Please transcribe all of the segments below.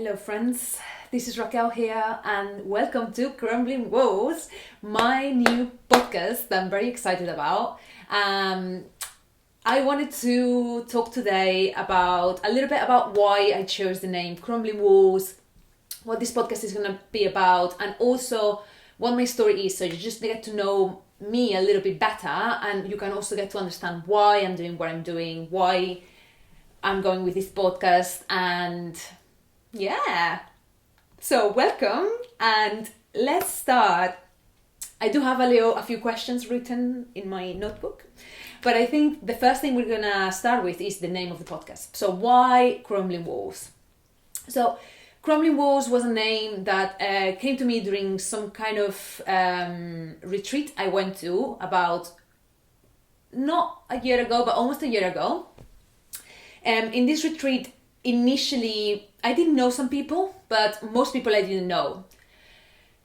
Hello friends, this is Raquel here and welcome to Crumbling Walls, my new podcast that I'm very excited about. I wanted to talk today about a little bit about why I chose the name Crumbling Walls, what this podcast is going to be about, and also what my story is, so you just get to know me a little bit better and you can also get to understand why I'm doing what I'm doing, why I'm going with this podcast, and yeah. So welcome and let's start. I do have a few questions written in my notebook, but I think the first thing we're gonna start with is the name of the podcast. So why Crumbling Walls? So Crumbling Walls was a name that came to me during some kind of retreat I went to about not a year ago, but almost a year ago. In this retreat, initially, I didn't know some people, but most people I didn't know.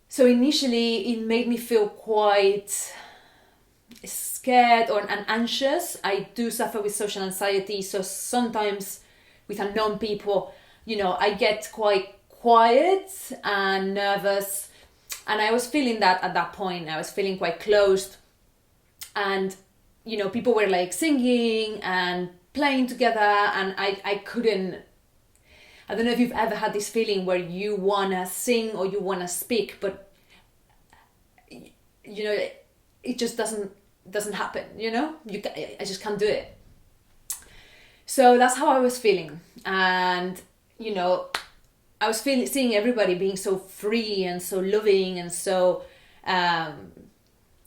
So initially, it made me feel quite scared and anxious. I do suffer with social anxiety, so sometimes with unknown people, I get quite quiet and nervous. And I was feeling that at that point. I was feeling quite closed. And, people were like singing and playing together, and I couldn't. I don't know if you've ever had this feeling where you want to sing or you want to speak, but it just doesn't happen, I just can't do it. So that's how I was feeling. And I was seeing everybody being so free and so loving and so that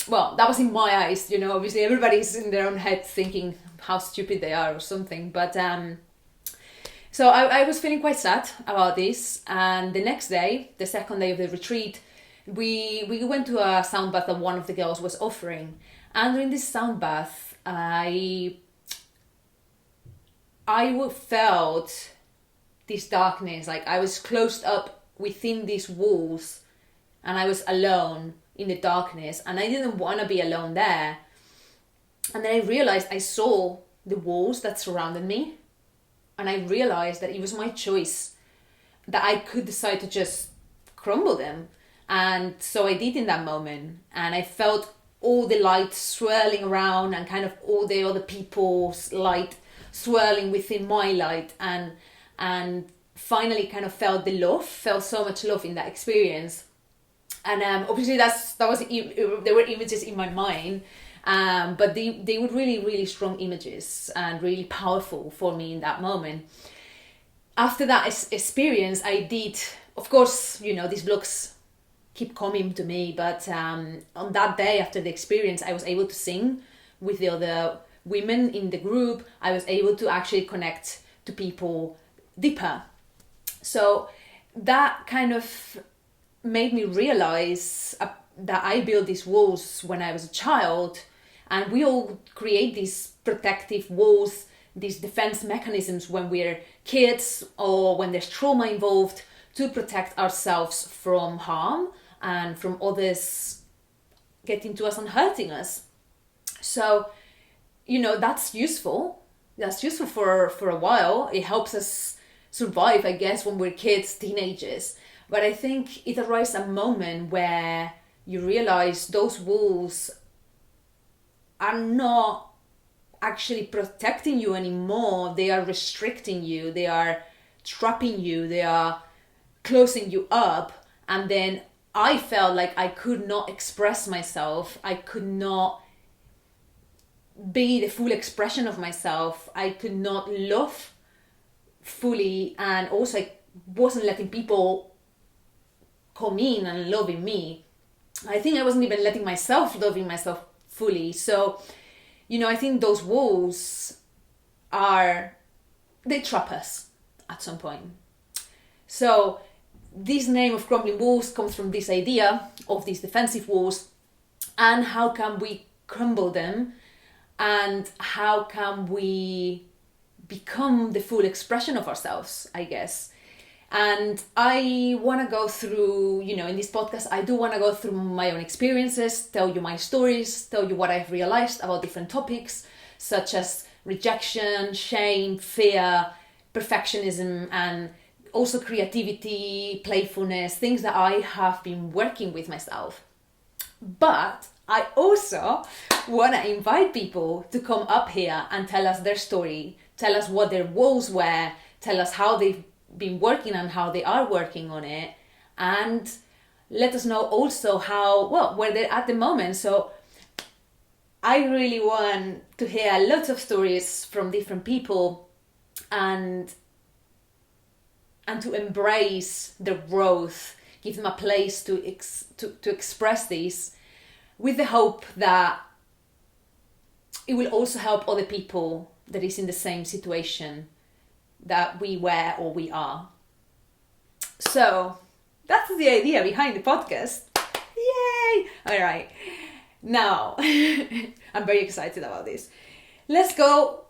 was in my eyes, obviously everybody's in their own head thinking how stupid they are or something, but so I was feeling quite sad about this, and the next day, the second day of the retreat, we went to a sound bath that one of the girls was offering, and during this sound bath, I felt this darkness, like I was closed up within these walls, and I was alone in the darkness, and I didn't want to be alone there. And then I realized I saw the walls that surrounded me. And I realized that it was my choice, that I could decide to just crumble them. And so I did in that moment. And I felt all the light swirling around and kind of all the other people's light swirling within my light. And finally kind of felt so much love in that experience. And obviously there were images in my mind. But they were really, really strong images and really powerful for me in that moment. After that experience, I did, of course, these blocks keep coming to me, but on that day after the experience, I was able to sing with the other women in the group. I was able to actually connect to people deeper. So that kind of made me realize that I built these walls when I was a child. And we all create these protective walls, these defense mechanisms when we're kids or when there's trauma involved, to protect ourselves from harm and from others getting to us and hurting us. So, that's useful. That's useful for a while. It helps us survive, I guess, when we're kids, teenagers. But I think it arises a moment where you realize those walls are not actually protecting you anymore. They are restricting you, they are trapping you, they are closing you up. And then I felt like I could not express myself, I could not be the full expression of myself, I could not love fully, and also I wasn't letting people come in and loving me. I think I wasn't even letting myself loving myself fully. So, I think those walls they trap us at some point. So this name of Crumbling Walls comes from this idea of these defensive walls, and how can we crumble them, and how can we become the full expression of ourselves, I guess. And I want to go through, in this podcast, I do want to go through my own experiences, tell you my stories, tell you what I've realized about different topics, such as rejection, shame, fear, perfectionism, and also creativity, playfulness, things that I have been working with myself. But I also want to invite people to come up here and tell us their story, tell us what their woes were, tell us how they've been working and how they are working on it, and let us know also where they're at the moment. So I really want to hear lots of stories from different people and to embrace the growth, give them a place to express this, with the hope that it will also help other people that is in the same situation that we were or we are. So that's the idea behind the podcast. Yay! All right. Now, I'm very excited about this. Let's go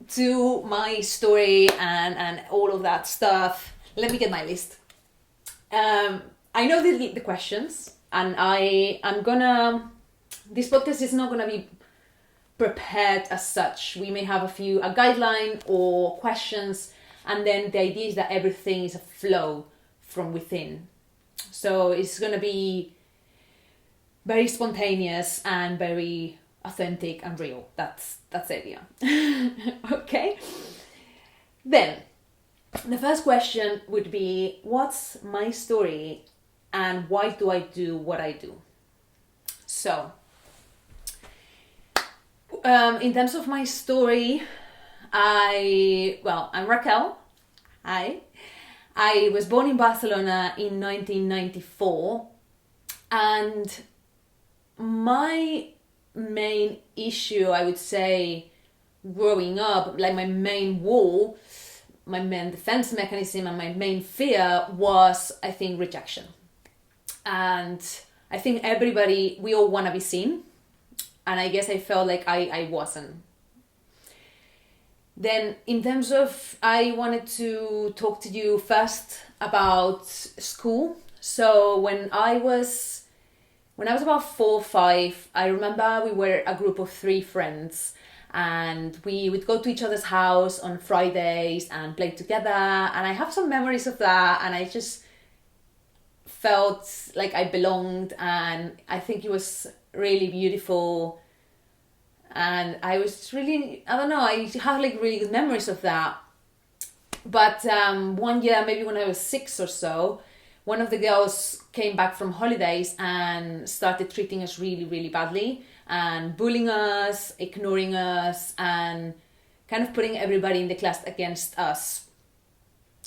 to my story and all of that stuff. Let me get my list. I know the questions, and this podcast is not gonna be prepared as such. We may have a guideline or questions, and then the idea is that everything is a flow from within. So it's gonna be very spontaneous and very authentic and real. That's the idea. Okay. Then the first question would be, what's my story and why do I do what I do? So in terms of my story, I'm Raquel. I was born in Barcelona in 1994, and my main issue, I would say, growing up, like my main wall, my main defense mechanism and my main fear was, I think, rejection. And I think we all want to be seen. And I guess I felt like I wasn't. Then in terms of, I wanted to talk to you first about school. So when I was about 4 or 5, I remember we were a group of 3 friends, and we would go to each other's house on Fridays and play together. And I have some memories of that, and I just felt like I belonged, and I think it was really beautiful. And I was really, I don't know, I have like really good memories of that. But one year, maybe when I was 6 or so, one of the girls came back from holidays and started treating us really, really badly and bullying us, ignoring us, and kind of putting everybody in the class against us.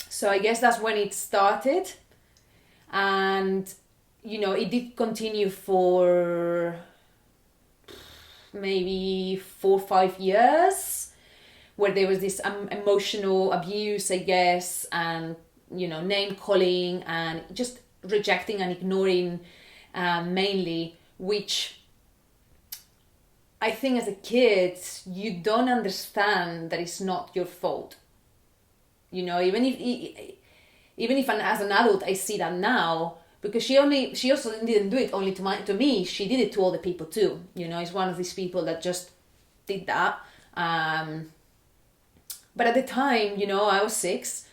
So I guess that's when it started. And, it did continue for maybe 4 or 5 years, where there was this emotional abuse, I guess, and name calling and just rejecting and ignoring, mainly, which I think as a kid you don't understand that it's not your fault. Even if as an adult I see that now, because she also didn't do it only to me, she did it to other people too. It's one of these people that just did that. But at the time, I was 6,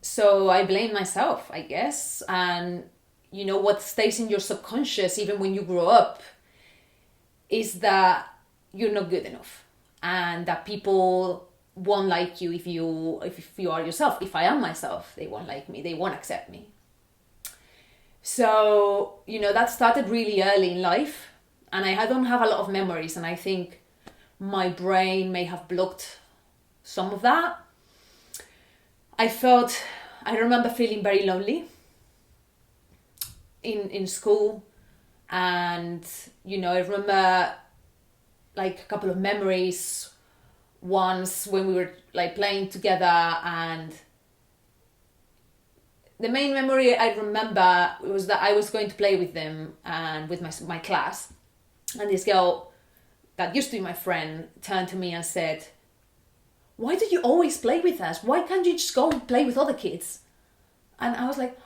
so I blamed myself, I guess. And what stays in your subconscious, even when you grow up, is that you're not good enough, and that people won't like you if you are yourself. If I am myself, they won't like me, they won't accept me. So, that started really early in life, and I don't have a lot of memories, and I think my brain may have blocked some of that. I remember feeling very lonely in school, and, I remember like a couple of memories. Once when we were like playing together, and the main memory I remember was that I was going to play with them and with my class, and this girl that used to be my friend turned to me and said, "Why do you always play with us? Why can't you just go and play with other kids?" And I was like,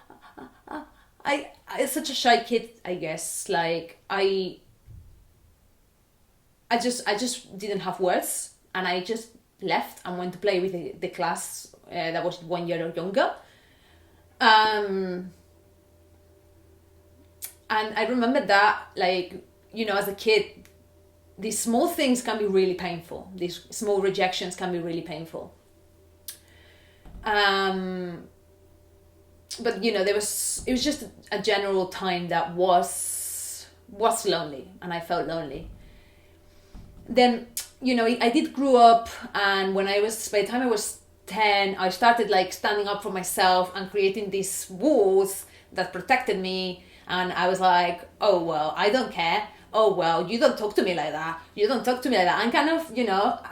I such a shy kid, I guess. Like I just didn't have words, and I just left and went to play with the class that was 1 year younger. Um, and I remember that, like, as a kid, these small things can be really painful. These small rejections can be really painful. But it was just a general time that was lonely, and I felt lonely. Then I did grow up, and by the time I was 10, I started like standing up for myself and creating these walls that protected me. And I was like, oh well, I don't care. Oh well, you don't talk to me like that. You don't talk to me like that. I'm kind of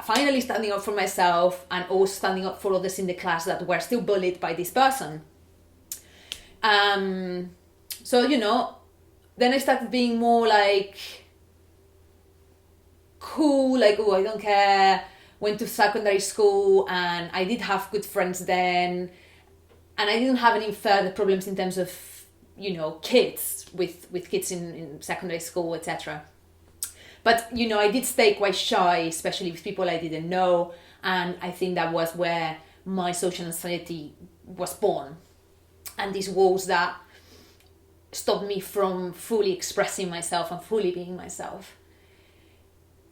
finally standing up for myself, and also standing up for others in the class that were still bullied by this person. So then I started being more like cool, like, oh, I don't care. Went to secondary school, and I did have good friends then, and I didn't have any further problems in terms of kids with kids in secondary school, etc. But I did stay quite shy, especially with people I didn't know, and I think that was where my social anxiety was born, and these walls that stopped me from fully expressing myself and fully being myself.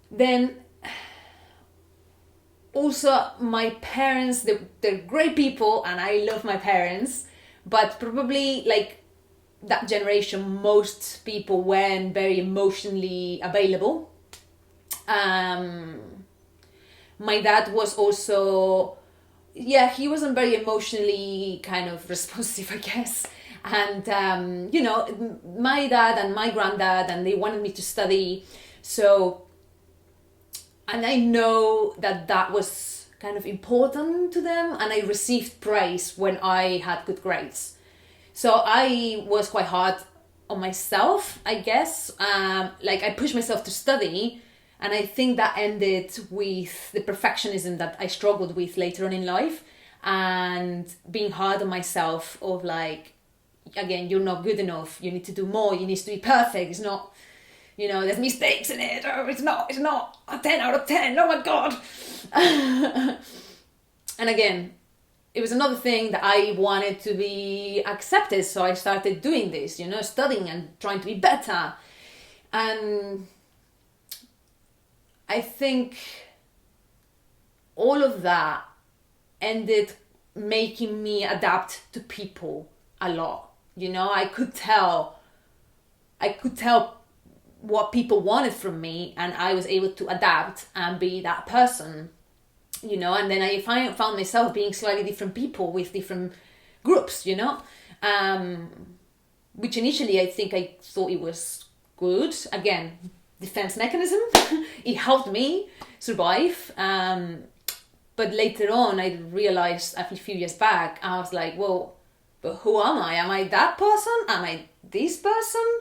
Then also my parents, they're great people, and I love my parents, but probably like that generation, most people weren't very emotionally available. My dad was also, he wasn't very emotionally kind of responsive, I guess. And my dad and my granddad, and they wanted me to study, so, and I know that was kind of important to them, and I received praise when I had good grades. So I was quite hard on myself, I guess. Like, I pushed myself to study, and I think that ended with the perfectionism that I struggled with later on in life, and being hard on myself of like, again, you're not good enough, you need to do more, you need to be perfect, it's not, there's mistakes in it, or it's not a 10 out of 10, oh my god. And again, it was another thing that I wanted to be accepted, so I started doing this, studying and trying to be better. And I think all of that ended making me adapt to people a lot. I could tell what people wanted from me, and I was able to adapt and be that person. And then I found myself being slightly different people with different groups, which initially I think I thought it was good. Again, defense mechanism. It helped me survive. But later on, I realized a few years back, I was like, well, but who am I? Am I that person? Am I this person?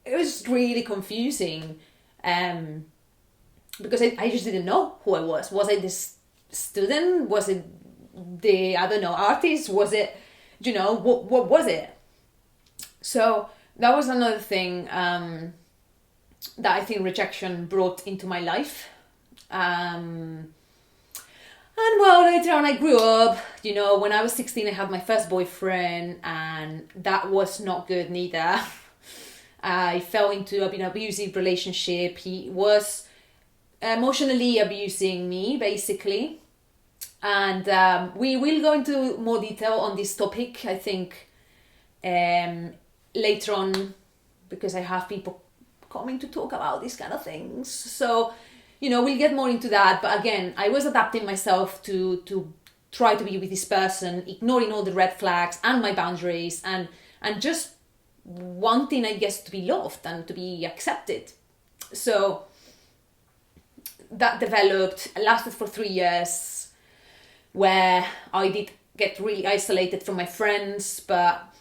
It was really confusing. Because I just didn't know who I was. Was I this student? Was it the, I don't know, artist? Was it, what was it? So that was another thing that I think rejection brought into my life. And well, later on I grew up, when I was 16 I had my first boyfriend, and that was not good neither. I fell into an abusive relationship. He was emotionally abusing me, basically. And we will go into more detail on this topic, I think, later on, because I have people coming to talk about these kind of things. So, we'll get more into that. But again, I was adapting myself to try to be with this person, ignoring all the red flags and my boundaries, and just wanting, I guess, to be loved and to be accepted. So that lasted for 3 years, where I did get really isolated from my friends, but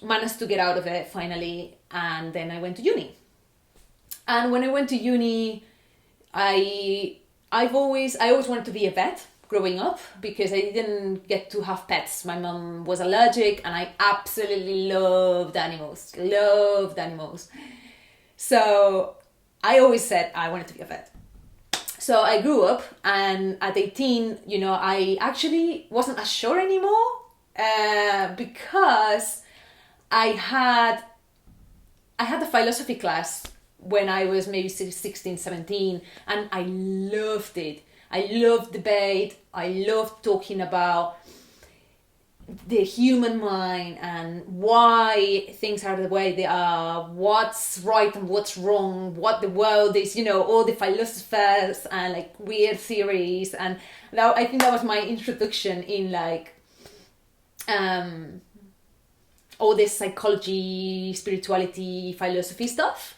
managed to get out of it finally. And then I went to uni. And when I went to uni, I always wanted to be a vet growing up, because I didn't get to have pets. My mum was allergic, and I absolutely loved animals. So I always said I wanted to be a vet. So I grew up, and at 18, I actually wasn't as sure anymore. because I had a philosophy class when I was maybe 16, 17, and I loved it. I loved debate. I loved talking about the human mind and why things are the way they are, what's right and what's wrong, what the world is, all the philosophers and like weird theories. And I think that was my introduction in like all this psychology, spirituality, philosophy stuff.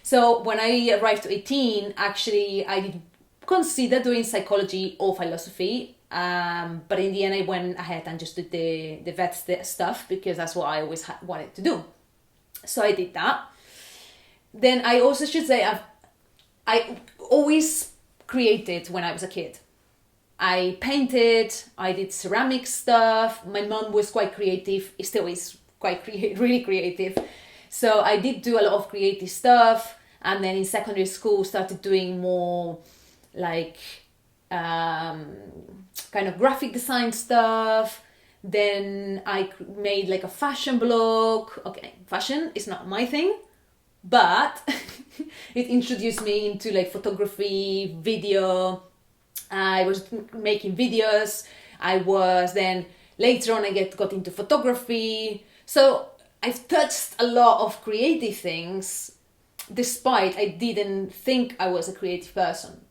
So when I arrived to 18, actually I did consider doing psychology or philosophy. But in the end, I went ahead and just did the vet stuff because that's what I always wanted to do. So I did that. Then I also should say I always created when I was a kid. I painted, I did ceramic stuff. My mom was quite creative. It still is quite really creative. So I did do a lot of creative stuff. And then in secondary school, started doing more like kind of graphic design stuff. Then I made like a fashion blog. Okay, fashion is not my thing, but it introduced me into like photography, video. I was making videos. I was then later on I got into photography. So I've touched a lot of creative things, despite I didn't think I was a creative person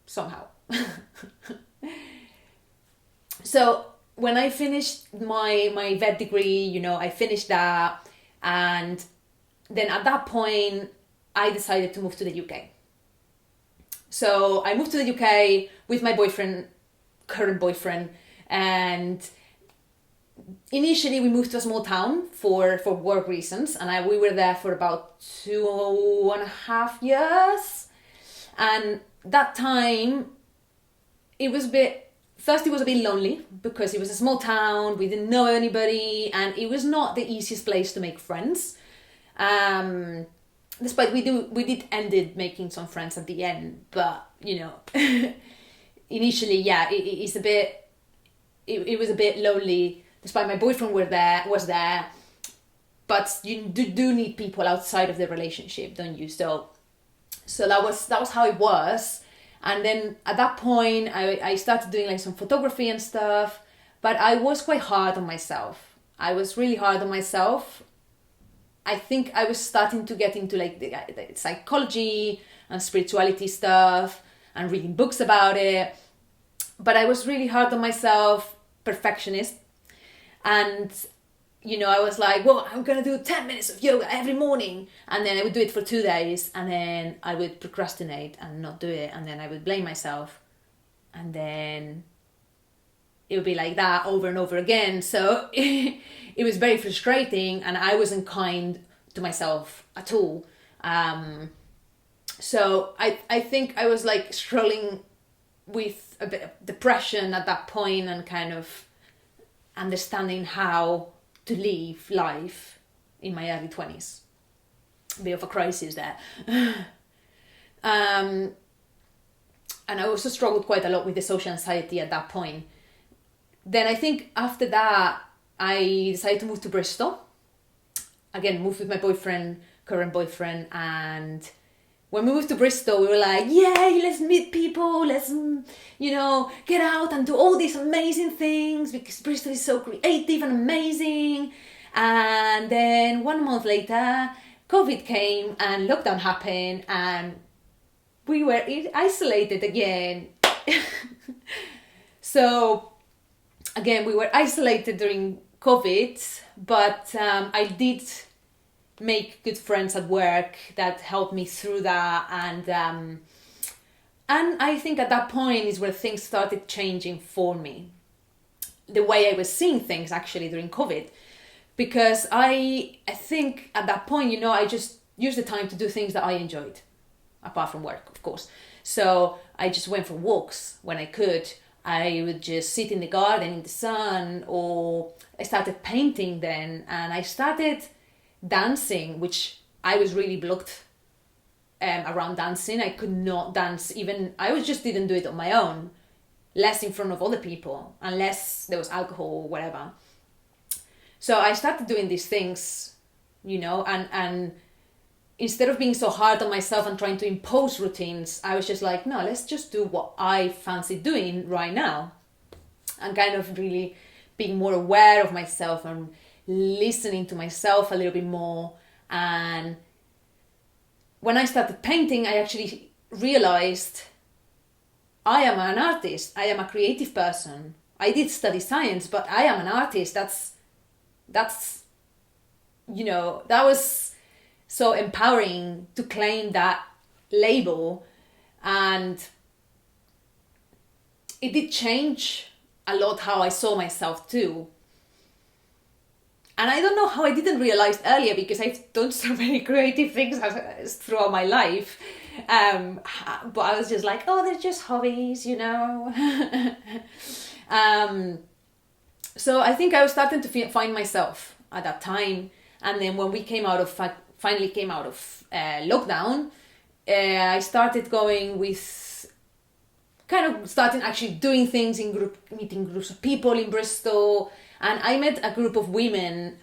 somehow. So when I finished my vet degree, I finished that, and then at that point I decided to move to the UK. So I moved to the UK with my current boyfriend, and initially we moved to a small town for work reasons, and we were there for about 2.5 years. And that time it was a bit lonely because it was a small town, we didn't know anybody, and it was not the easiest place to make friends. Despite we did ended making some friends at the end, but initially, yeah, it was a bit lonely. Despite my boyfriend was there, but you do need people outside of the relationship, don't you? So that was how it was. And then at that point, I started doing like some photography and stuff, but I was quite hard on myself. I was really hard on myself. I think I was starting to get into like the psychology and spirituality stuff and reading books about it. But I was really hard on myself, perfectionist. And, I was like, well, I'm going to do 10 minutes of yoga every morning. And then I would do it for 2 days. And then I would procrastinate and not do it. And then I would blame myself. And then it would be like that over and over again. So it was very frustrating, and I wasn't kind to myself at all. So I think I was like struggling with a bit of depression at that point, and kind of understanding how to live life in my early 20s. A bit of a crisis there. And I also struggled quite a lot with the social anxiety at that point. Then I think after that, I decided to move to Bristol. Again, moved with my current boyfriend, and when we moved to Bristol, we were like, yay, let's meet people, let's, get out and do all these amazing things, because Bristol is so creative and amazing. And then 1 month later, COVID came and lockdown happened, and we were isolated again. So, again, we were isolated during COVID, but I did make good friends at work that helped me through that, and I think at that point is where things started changing for me, the way I was seeing things actually during COVID, because I think at that point, I just used the time to do things that I enjoyed, apart from work, of course. So I just went for walks when I could. I would just sit in the garden in the sun, or I started painting then, and I started dancing, which I was really blocked around dancing. I could not dance, even just didn't do it on my own, less in front of other people, unless there was alcohol or whatever. So I started doing these things, and instead of being so hard on myself and trying to impose routines, I was just like, no, let's just do what I fancy doing right now. And kind of really being more aware of myself and listening to myself a little bit more. And when I started painting, I actually realized I am an artist. I am a creative person. I did study science, but I am an artist. That's that was so empowering to claim that label. And it did change a lot how I saw myself too. And I don't know how I didn't realize earlier, because I've done so many creative things throughout my life. But I was just like, oh, they're just hobbies, So I think I was starting to find myself at that time. And then when we finally came out of lockdown, I started going with kind of starting actually doing things meeting groups of people in Bristol. And I met a group of women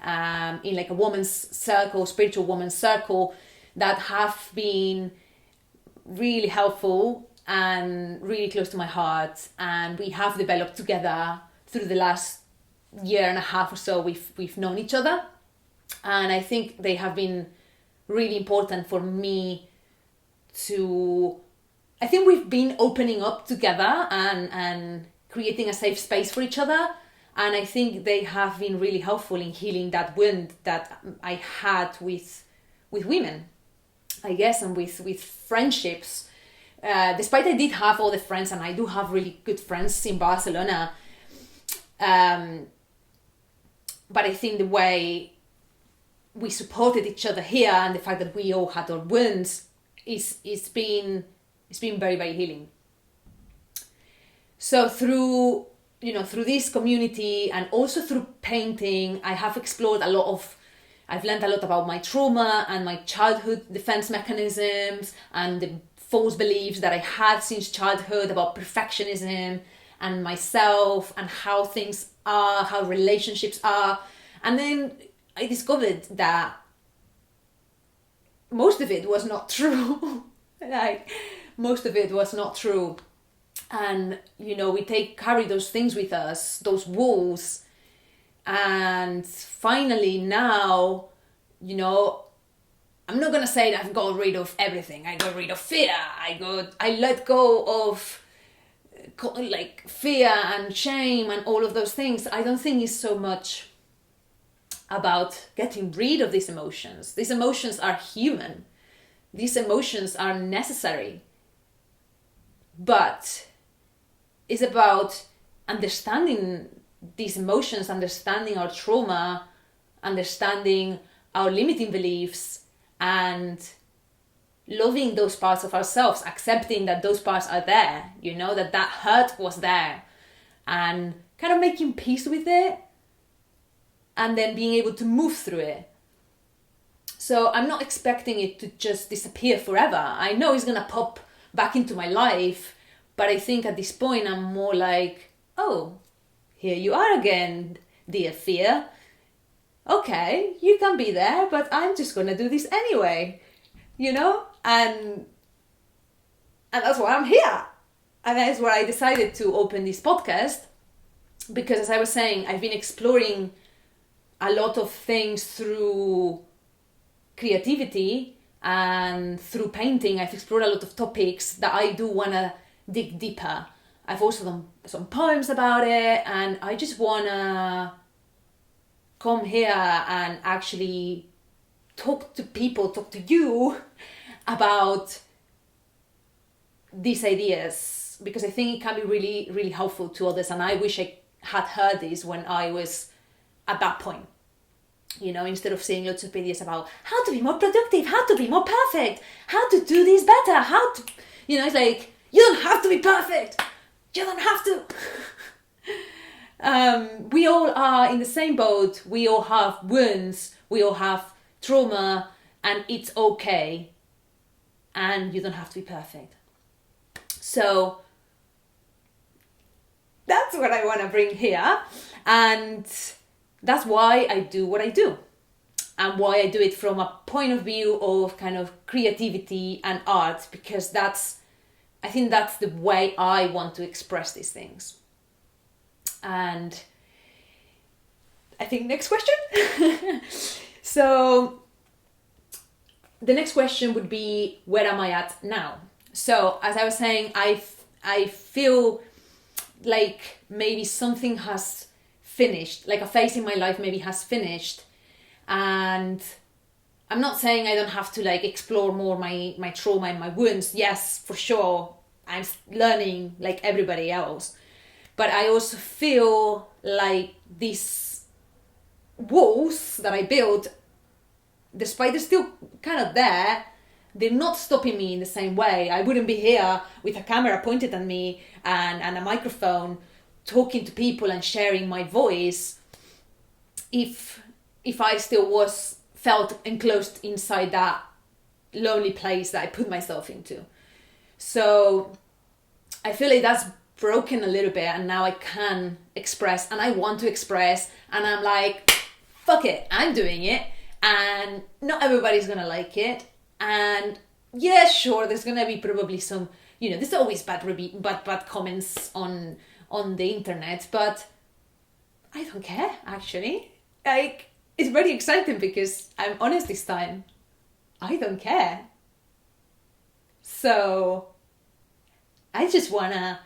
in like a woman's circle, spiritual woman's circle, that have been really helpful and really close to my heart. And we have developed together through the last year and a half or so. We've known each other. And I think they have been really important for me I think we've been opening up together and creating a safe space for each other. And I think they have been really helpful in healing that wound that I had with women, I guess, and with friendships. Despite I did have all the friends, and I do have really good friends in Barcelona. But I think the way we supported each other here, and the fact that we all had our wounds, it's been very, very healing. So through this community and also through painting, I've learned a lot about my trauma and my childhood defense mechanisms and the false beliefs that I had since childhood about perfectionism and myself and how things are, how relationships are. And then I discovered that most of it was not true. Most of it was not true. And, we carry those things with us, those walls. And finally now, I'm not going to say that I've got rid of everything. I got rid of fear. I let go of like fear and shame and all of those things. I don't think it's so much about getting rid of these emotions. These emotions are human. These emotions are necessary. But it's about understanding these emotions, understanding our trauma, understanding our limiting beliefs, and loving those parts of ourselves, accepting that those parts are there, that hurt was there, and kind of making peace with it, and then being able to move through it. So I'm not expecting it to just disappear forever. I know it's gonna pop back into my life, but I think at this point I'm more like, oh, here you are again, dear fear. Okay, you can be there, but I'm just gonna do this anyway, and that's why I'm here. And that's why I decided to open this podcast, because as I was saying, I've been exploring a lot of things through creativity and through painting. I've explored a lot of topics that I do want to dig deeper. I've also done some poems about it, and I just want to come here and actually talk to you about these ideas, because I think it can be really, really helpful to others. And I wish I had heard this when I was at that point, instead of seeing lots of videos about how to be more productive, how to be more perfect, how to do this better, it's like, you don't have to be perfect. You don't have to. We all are in the same boat. We all have wounds. We all have trauma, and it's okay. And you don't have to be perfect. So that's what I want to bring here. And that's why I do what I do, and why I do it from a point of view of kind of creativity and art, because I think that's the way I want to express these things. And I think next question. So the next question would be, where am I at now? So as I was saying, I feel like maybe something has finished, like a phase in my life maybe has finished. And I'm not saying I don't have to like explore more my trauma and my wounds. Yes, for sure. I'm learning like everybody else. But I also feel like these walls that I built, despite they're still kind of there, they're not stopping me in the same way. I wouldn't be here with a camera pointed at me and a microphone talking to people and sharing my voice if I still felt enclosed inside that lonely place that I put myself into. So I feel like that's broken a little bit, and now I can express, and I want to express, and I'm like, fuck it, I'm doing it, and not everybody's gonna like it, and yeah, sure, there's gonna be probably some, there's always bad comments on the internet, but I don't care, actually. Like, it's very exciting because I'm honest this time. I don't care. So I just wanna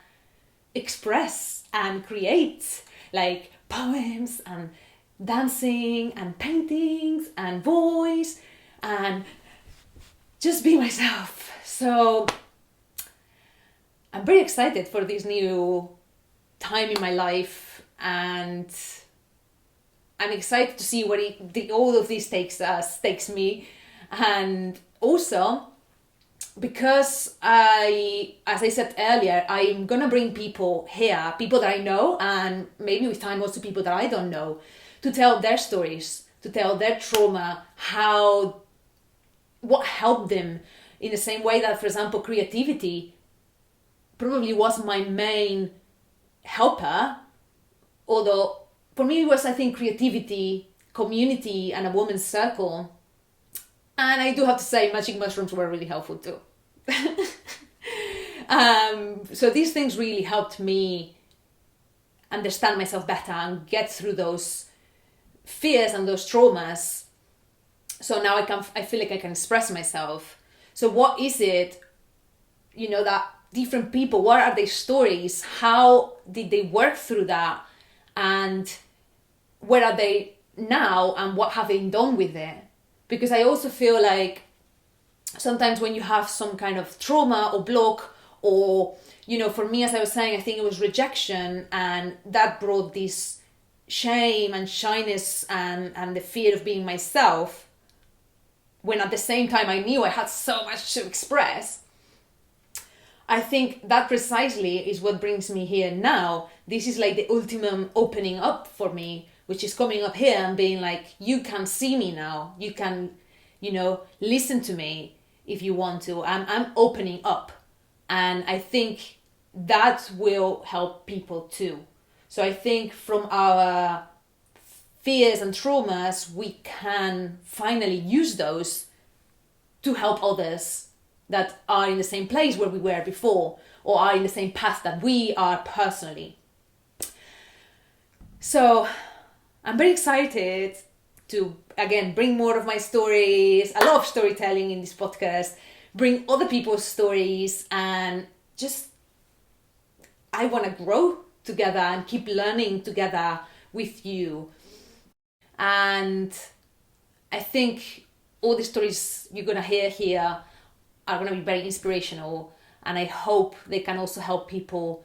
express and create like poems and dancing and paintings and voice and just be myself. So I'm very excited for this new time in my life, and I'm excited to see what all of this takes me. And also, because as I said earlier, I'm gonna bring people here, people that I know, and maybe with time also people that I don't know, to tell their stories, to tell their trauma, what helped them, in the same way that, for example, creativity probably was my main helper. Although for me it was, I think, creativity, community, and a woman's circle. And I do have to say, magic mushrooms were really helpful too. So these things really helped me understand myself better and get through those fears and those traumas. So now I feel like I can express myself. So what is it, that different people, what are their stories? How did they work through that? And where are they now? And what have they done with it? Because I also feel like sometimes when you have some kind of trauma or block, or, for me, as I was saying, I think it was rejection, and that brought this shame and shyness and the fear of being myself, when at the same time I knew I had so much to express. I think that precisely is what brings me here now. This is like the ultimate opening up for me, which is coming up here and being like, you can see me now. You can, listen to me if you want to. I'm opening up. And I think that will help people too. So I think from our fears and traumas, we can finally use those to help others that are in the same place where we were before, or are in the same path that we are personally. So I'm very excited to, again, bring more of my stories. I love storytelling in this podcast, bring other people's stories, and just, I want to grow together and keep learning together with you. And I think all the stories you're going to hear here are going to be very inspirational, and I hope they can also help people,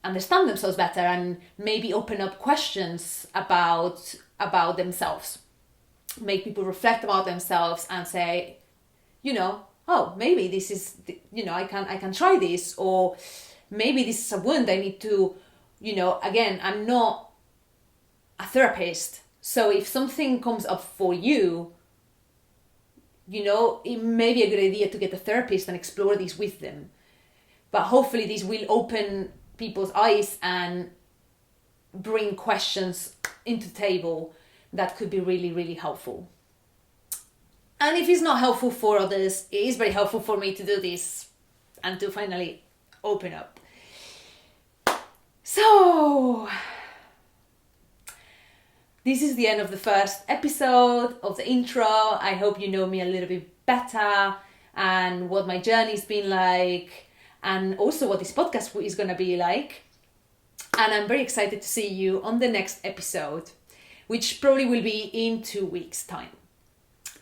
understand themselves better and maybe open up questions about themselves, make people reflect about themselves and say, oh, maybe this is, I can try this, or maybe this is a wound I need to, again, I'm not a therapist, so if something comes up for you, it may be a good idea to get a therapist and explore this with them. But hopefully this will open people's eyes and bring questions into the table that could be really, really helpful. And if it's not helpful for others, it is very helpful for me to do this and to finally open up. So, this is the end of the first episode of the intro. I hope you know me a little bit better and what my journey's been like, and also what this podcast is going to be like. And I'm very excited to see you on the next episode, which probably will be in 2 weeks' time.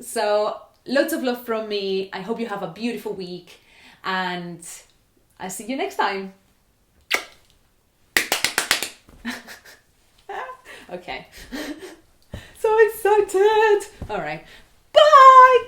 So, lots of love from me. I hope you have a beautiful week, and I'll see you next time. Okay. So excited. All right. Bye.